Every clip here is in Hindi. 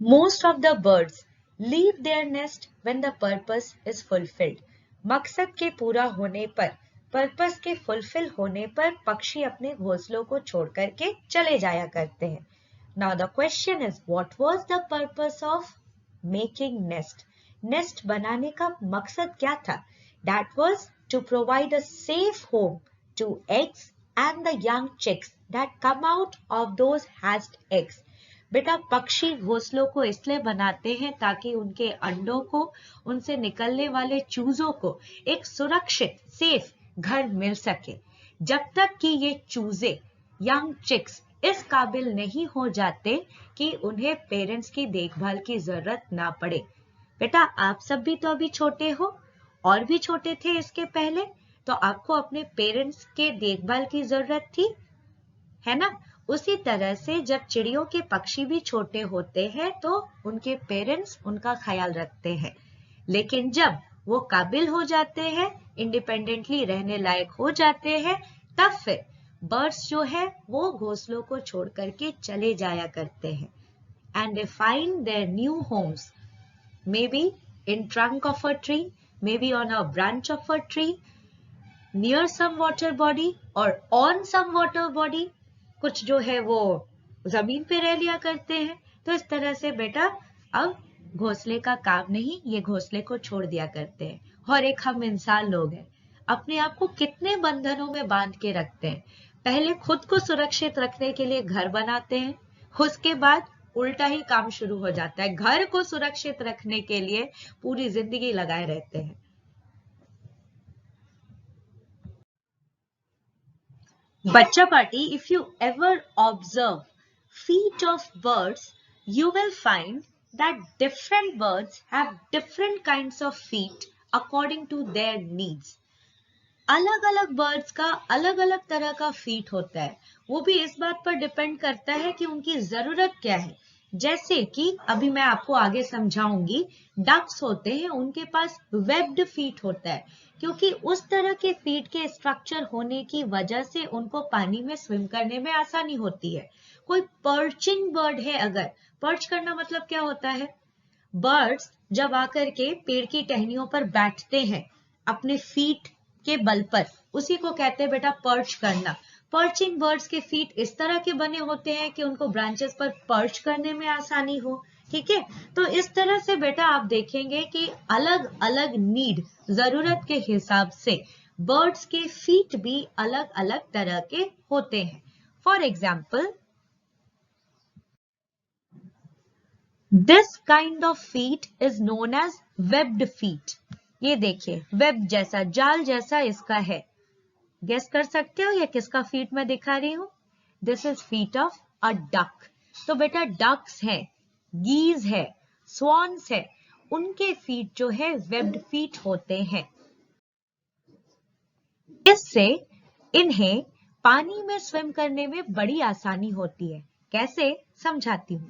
Most of the birds leave their nest when the purpose is fulfilled. मकसद के पूरा होने पर, पर्पस के फुलफिल होने पर पक्षी अपने घोंसलों को छोड़ करके चले जाया करते हैं. Now the question is, what was the purpose of making nest? Nest बनाने का मकसद क्या था? That was to provide a safe home to eggs and the young chicks that come out of those hatched eggs. बेटा पक्षी घोंसलों को इसलिए बनाते हैं ताकि उनके अंडों को, उनसे निकलने वाले चूजों को एक सुरक्षित सेफ घर मिल सके. जब तक कि ये चूजे यंग चिक्स इस काबिल नहीं हो जाते कि उन्हें पेरेंट्स की देखभाल की जरूरत ना पड़े. बेटा आप सब भी तो अभी छोटे हो और भी छोटे थे इसके पहले, तो आपको अपने पेरेंट्स के देखभाल की जरूरत थी, है ना? उसी तरह से जब चिड़ियों के पक्षी भी छोटे होते हैं तो उनके पेरेंट्स उनका ख्याल रखते हैं, लेकिन जब वो काबिल हो जाते हैं, इंडिपेंडेंटली रहने लायक हो जाते हैं, तब फिर बर्ड्स जो है वो घोंसलों को छोड़ करके चले जाया करते हैं. And they find their new homes, may be in trunk of a tree, may be on a branch of a tree, near some water body और ऑन सम वाटर बॉडी. कुछ जो है वो जमीन पे रह लिया करते हैं. तो इस तरह से बेटा अब घोंसले का काम नहीं, ये घोंसले को छोड़ दिया करते हैं. और एक हम इंसान लोग हैं, अपने आप को कितने बंधनों में बांध के रखते हैं. पहले खुद को सुरक्षित रखने के लिए घर बनाते हैं, उसके बाद उल्टा ही काम शुरू हो जाता है. घर को सुरक्षित रखने के लिए पूरी जिंदगी लगाए रहते हैं. Bacha party, if you ever observe feet of birds, you will find that different birds have different kinds of feet according to their needs. अलग अलग बर्ड्स का अलग अलग तरह का फीट होता है. वो भी इस बात पर डिपेंड करता है कि उनकी जरूरत क्या है. जैसे कि अभी मैं आपको आगे समझाऊंगी, डक्स होते हैं, उनके पास वेब्ड फीट होता है, क्योंकि उस तरह के फीट के स्ट्रक्चर होने की वजह से उनको पानी में स्विम करने में आसानी होती है. कोई पर्चिंग बर्ड है, अगर पर्च करना मतलब क्या होता है, बर्ड्स जब आकर के पेड़ की टहनियों पर बैठते हैं अपने फीट के बल पर, उसी को कहते हैं बेटा पर्च करना. पर्चिंग बर्ड्स के फीट इस तरह के बने होते हैं कि उनको ब्रांचेस पर पर्च करने में आसानी हो. ठीक है, तो इस तरह से बेटा आप देखेंगे कि अलग अलग नीड, जरूरत के हिसाब से बर्ड्स के फीट भी अलग अलग तरह के होते हैं. For example, this kind of feet is known as webbed feet. ये देखिए वेब जैसा, जाल जैसा इसका है. गेस कर सकते हो ये किसका फीट मैं दिखा रही हूं? This is feet of a duck. तो बेटा डक्स है, गीज है, स्वॉन्स है, उनके फीट जो है वेब्ड फीट होते हैं. इससे इन्हें पानी में स्विम करने में बड़ी आसानी होती है. कैसे, समझाती हूं.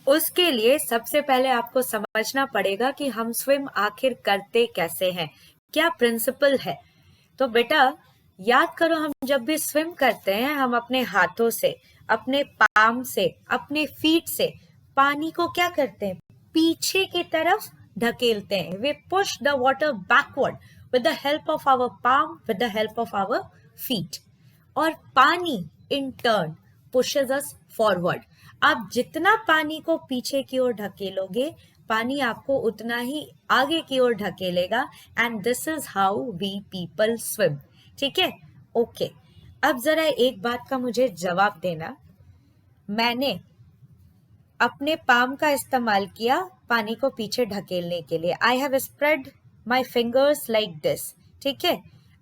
उसके लिए सबसे पहले आपको समझना पड़ेगा कि हम स्विम आखिर करते कैसे हैं, क्या प्रिंसिपल है. तो बेटा याद करो, हम जब भी स्विम करते हैं हम अपने हाथों से, अपने पाम से, अपने फीट से पानी को क्या करते हैं, पीछे की तरफ ढकेलते हैं. We push the water backward with the help of our palm, with the help of our feet. और पानी in turn pushes us forward. आप जितना पानी को पीछे की ओर ढकेलोगे, पानी आपको उतना ही आगे की ओर ढकेलेगा. And this is how we people swim. ठीक है, ओके. अब जरा एक बात का मुझे जवाब देना. मैंने अपने पाम का इस्तेमाल किया पानी को पीछे ढकेलने के लिए. I have spread my fingers like this. ठीक है,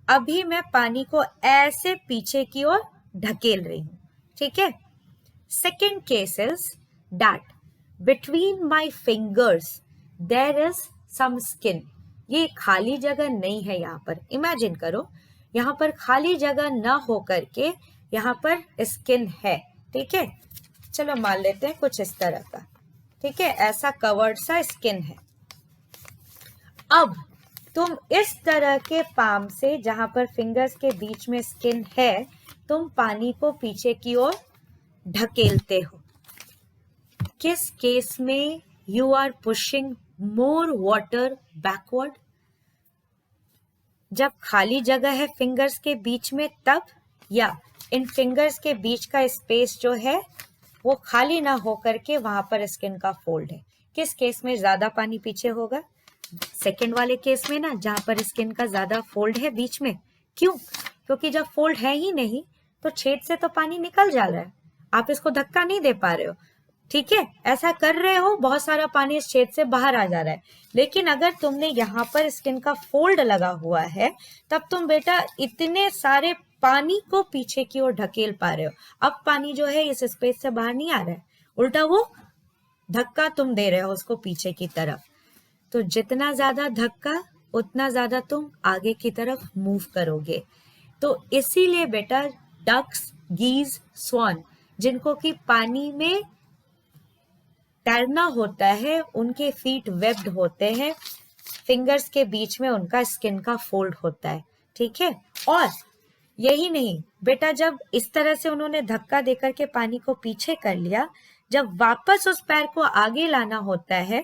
अभी मैं पानी को ऐसे पीछे की ओर ढकेल रही हूं. ठीक है. Second case is that between my fingers there is some skin. ये खाली जगह नहीं है. यहाँ पर इमेजिन करो, यहाँ पर खाली जगह ना हो करके यहाँ पर स्किन है. ठीक है, चलो मान लेते हैं कुछ इस तरह का. ठीक है, ऐसा कवर्ड सा स्किन है. अब तुम इस तरह के पाम से, जहां पर फिंगर्स के बीच में स्किन है, तुम पानी को पीछे की ओर ढकेलते हो. किस केस में you are pushing more water backward? जब खाली जगह है फिंगर्स के बीच में तब, या इन फिंगर्स के बीच का स्पेस जो है वो खाली ना हो करके वहां पर स्किन का फोल्ड है? किस केस में ज्यादा पानी पीछे होगा? सेकंड वाले केस में ना, जहां पर स्किन का ज्यादा फोल्ड है बीच में। क्यों? क्योंकि जब फोल्ड है ही नहीं तो छेद से तो पानी निकल जा रहा है, आप इसको धक्का नहीं दे पा रहे हो। ठीक है, ऐसा कर रहे हो, बहुत सारा पानी इस छेद से बाहर आ जा रहा है। लेकिन अगर तुमने यहाँ पर स्किन का फोल्ड लगा हुआ है तब तुम बेटा इतने सारे पानी को पीछे की ओर ढकेल पा रहे हो। अब पानी जो है इस स्पेस से बाहर नहीं आ रहा है, उल्टा वो धक्का तुम दे रहे हो उसको पीछे की तरफ। तो जितना ज्यादा धक्का उतना ज्यादा तुम आगे की तरफ मूव करोगे। तो इसीलिए बेटा डक्स, गीज, स्वान जिनको कि पानी में तैरना होता है उनके फीट वेब्ड होते हैं, फिंगर्स के बीच में उनका स्किन का फोल्ड होता है। ठीक है, और यही नहीं बेटा, जब इस तरह से उन्होंने धक्का देकर के पानी को पीछे कर लिया, जब वापस उस पैर को आगे लाना होता है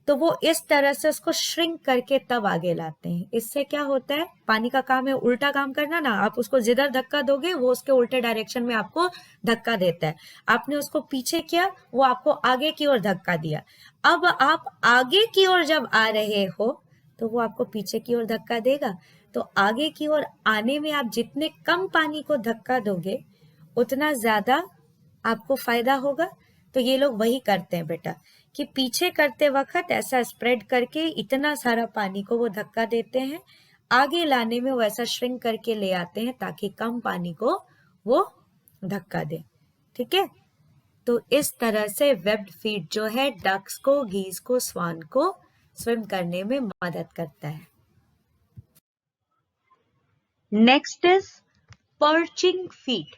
तो वो इस तरह से उसको श्रिंक करके तब आगे लाते हैं। इससे क्या होता है, पानी का काम है उल्टा काम करना ना, आप उसको जिधर धक्का दोगे वो उसके उल्टे डायरेक्शन में आपको धक्का देता है। आपने उसको पीछे किया, वो आपको आगे की ओर धक्का दिया। अब आप आगे की ओर जब आ रहे हो तो वो आपको पीछे की ओर धक्का देगा। तो आगे की ओर आने में आप जितने कम पानी को धक्का दोगे उतना ज्यादा आपको फायदा होगा। तो ये लोग वही करते हैं बेटा कि पीछे करते वक्त ऐसा स्प्रेड करके इतना सारा पानी को वो धक्का देते हैं, आगे लाने में वो ऐसा श्रिंक करके ले आते हैं ताकि कम पानी को वो धक्का दे। ठीक है, तो इस तरह से वेब्ड फीट जो है डक्स को, गीज को, स्वान को स्विम करने में मदद करता है। Next is perching feet.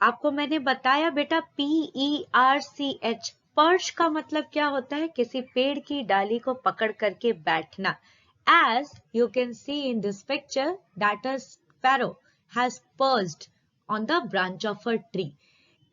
आपको मैंने बताया बेटा PERCH, पर्च का मतलब क्या होता है, किसी पेड़ की डाली को पकड़ करके बैठना। As you can see in this picture that a sparrow has perched on the branch of a tree.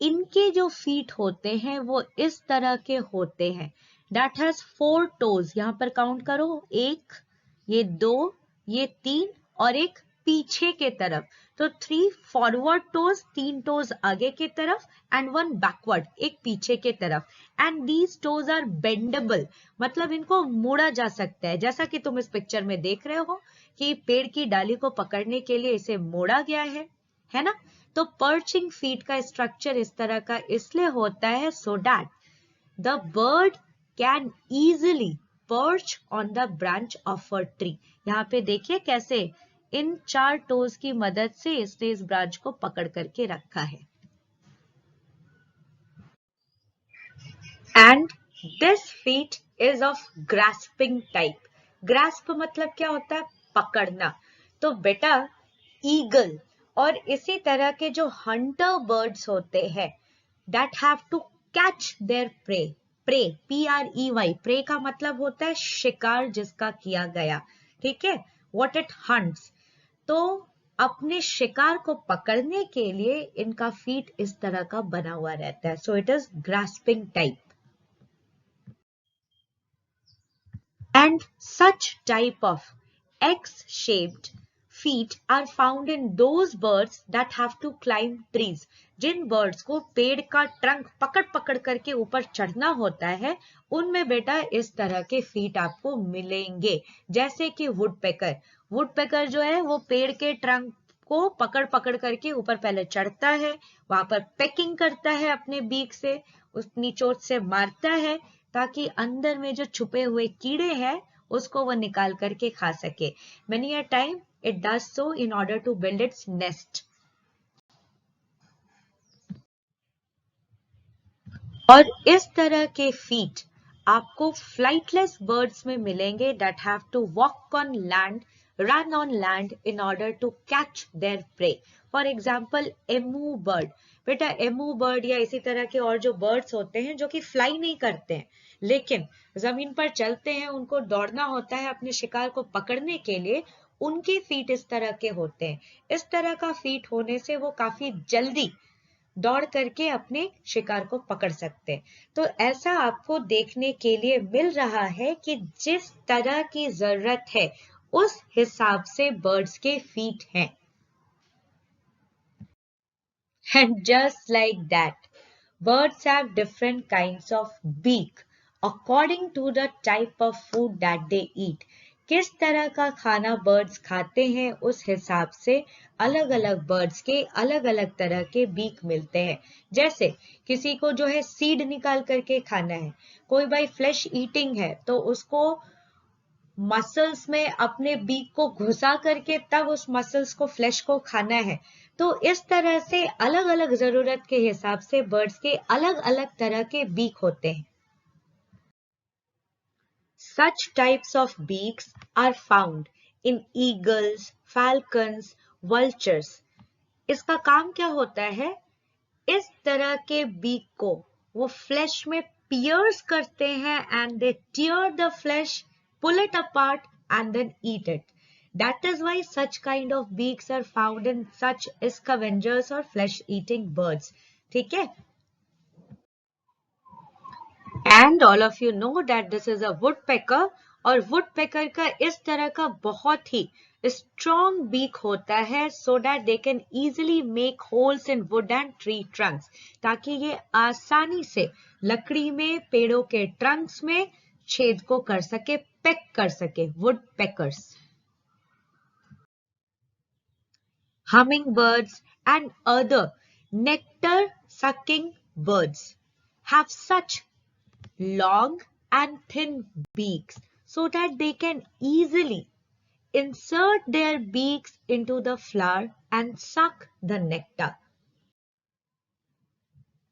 इनके जो फीट होते हैं वो इस तरह के होते हैं। That has 4 toes, यहाँ पर काउंट करो, 1, ये 2, ये 3 और एक पीछे के तरफ। तो 3 फॉरवर्ड टोज, 3 टोज आगे की तरफ एंड 1 बैकवर्ड, एक पीछे के तरफ। And these toes are bendable, मतलब इनको मोड़ा जा सकता है, जैसा कि तुम इस पिक्चर में देख रहे हो कि पेड़ की डाली को पकड़ने के लिए इसे मोड़ा गया है ना। तो पर्चिंग फीट का स्ट्रक्चर इस तरह का इसलिए होता है so that the bird can easily perch on the branch of a tree. यहाँ पे देखिए कैसे इन 4 टोज की मदद से इसने इस ब्रांच को पकड़ करके रखा है। And this feet is of grasping type. Grasp मतलब क्या होता है, पकड़ना। तो बेटा ईगल और इसी तरह के जो हंटर बर्ड्स होते हैं that have to catch their prey. Prey PREY, prey का मतलब होता है शिकार जिसका किया गया। ठीक है, व्हाट इट हंट्स। तो अपने शिकार को पकड़ने के लिए इनका फीट इस तरह का बना हुआ रहता है। So it is grasping type. And such type of X-shaped feet are found in those birds that have to climb trees. जिन बर्ड्स को पेड़ का ट्रंक पकड़ पकड़ करके ऊपर चढ़ना होता है उनमें बेटा इस तरह के फीट आपको मिलेंगे। जैसे कि वुडपेकर, वुडपेकर जो है वो पेड़ के ट्रंक को पकड़ पकड़ करके ऊपर पहले चढ़ता है, वहां पर पेकिंग करता है, अपने बीक से अपनी चोंच से मारता है ताकि अंदर में जो छुपे हुए कीड़े हैं उसको वो निकाल करके खा सके। Many a time it does so in order to build its nest. और इस तरह के फीट आपको फ्लाइटलेस बर्ड्स में मिलेंगे that have to walk on land, run on land in order to catch their prey. For example, emu bird. बेटा एमू बर्ड या इसी तरह के और जो बर्ड्स होते हैं जो कि फ्लाई नहीं करते हैं लेकिन जमीन पर चलते हैं, उनको दौड़ना होता है अपने शिकार को पकड़ने के लिए, उनके फीट इस तरह के होते हैं। इस तरह का फीट होने से वो काफी जल्दी दौड़ करके अपने शिकार को पकड़ सकते हैं। तो ऐसा आपको देखने के लिए मिल रहा है कि जिस तरह की जरूरत है उस हिसाब से बर्ड्स के फीट हैं। And just like that, birds have different kinds of beak according to the type of food that they eat. किस तरह का खाना बर्ड्स खाते हैं उस हिसाब से अलग अलग बर्ड्स के अलग अलग तरह के बीक मिलते हैं। जैसे किसी को जो है सीड निकाल करके खाना है, कोई भाई फ्लैश ईटिंग है तो उसको मसल्स में अपने बीक को घुसा करके तब उस मसल्स को फ्लैश को खाना है। तो इस तरह से अलग अलग जरूरत के हिसाब से बर्ड्स के अलग अलग तरह के बीक होते हैं। Such types of beaks are found in eagles, falcons, vultures. इसका काम क्या होता है? इस तरह के बीक को वो फ्लैश में पियर्स करते हैं and they tear the flesh, pull it apart and then eat it. That is why such kind of beaks are found in such scavengers or flesh eating birds. ठीक है? And all of you know that this is a woodpecker और woodpecker का इस तरह का बहुत ही strong beak होता है so that they can easily make holes in wood and tree trunks, ताकि ये आसानी से लकड़ी में पेड़ों के ट्रंक्स में छेद को कर सके, पेक कर सके। woodpeckers. Hummingbirds and other nectar sucking birds have such long and thin beaks so that they can easily insert their beaks into the flower and suck the nectar.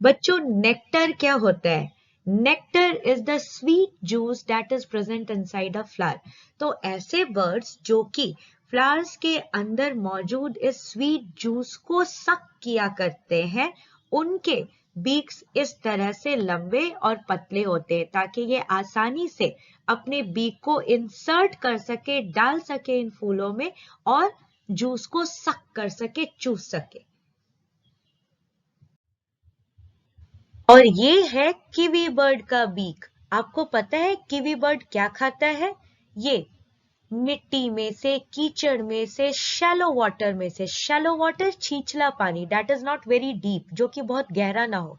बच्चों, नेक्टर क्या होता है? Nectar is the sweet juice that is present inside a flower. तो ऐसे बर्ड्स जो कि फ्लावर्स के अंदर मौजूद इस स्वीट जूस को सक किया करते हैं, उनके बीक्स इस तरह से लंबे और पतले होते हैं ताकि ये आसानी से अपने बीक को इंसर्ट कर सके, डाल सके इन फूलों में और जूस को सक कर सके, चूस सके। और ये है कीवी बर्ड का बीक। आपको पता है कीवी बर्ड क्या खाता है? ये मिट्टी में से, कीचड़ में से, शैलो वाटर में से, शैलो वाटर छिछला पानी, that is not very deep, जो कि बहुत गहरा ना हो,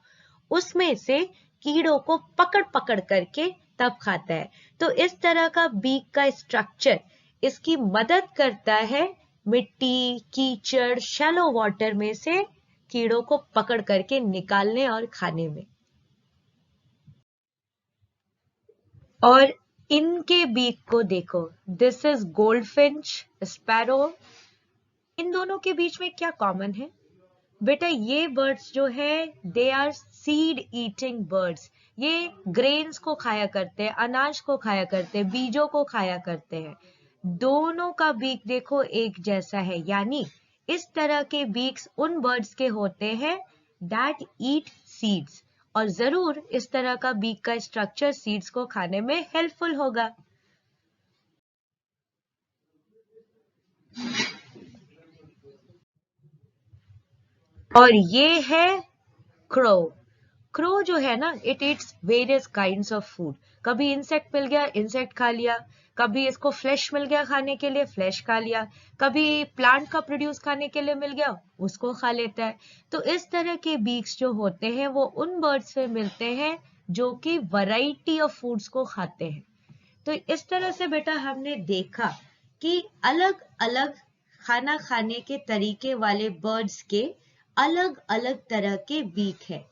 उसमें से कीड़ों को पकड़ पकड़ करके तब खाता है। तो इस तरह का बीक का स्ट्रक्चर इसकी मदद करता है मिट्टी, कीचड़, शैलो वाटर में से कीड़ों को पकड़ करके निकालने और खाने में। और इनके बीक को देखो, दिस इज गोल्डफिंच, स्पैरो। इन दोनों के बीच में क्या कॉमन है? बेटा ये बर्ड्स जो है they are seed eating birds. ये ग्रेन्स को खाया करते हैं, अनाज को खाया करते हैं, बीजों को खाया करते हैं। दोनों का बीक देखो एक जैसा है, यानी इस तरह के बीक्स उन बर्ड्स के होते हैं दैट ईट सीड्स। और जरूर इस तरह का बीक का स्ट्रक्चर सीड्स को खाने में हेल्पफुल होगा। और ये है क्रो। क्रो जो है ना, it eats various kinds of food. कभी इंसेक्ट मिल गया, इंसेक्ट खा लिया, कभी इसको फ्लैश मिल गया खाने के लिए, फ्लैश खा लिया, कभी प्लांट का प्रोड्यूस खाने के लिए मिल गया, उसको खा लेता है। तो इस तरह के बीक्स जो होते हैं वो उन बर्ड्स से मिलते हैं जो कि वैरायटी ऑफ फूड्स को खाते हैं। तो इस तरह से बेटा हमने देखा कि अलग अलग खाना खाने के तरीके वाले बर्ड्स के अलग अलग तरह के बीक है।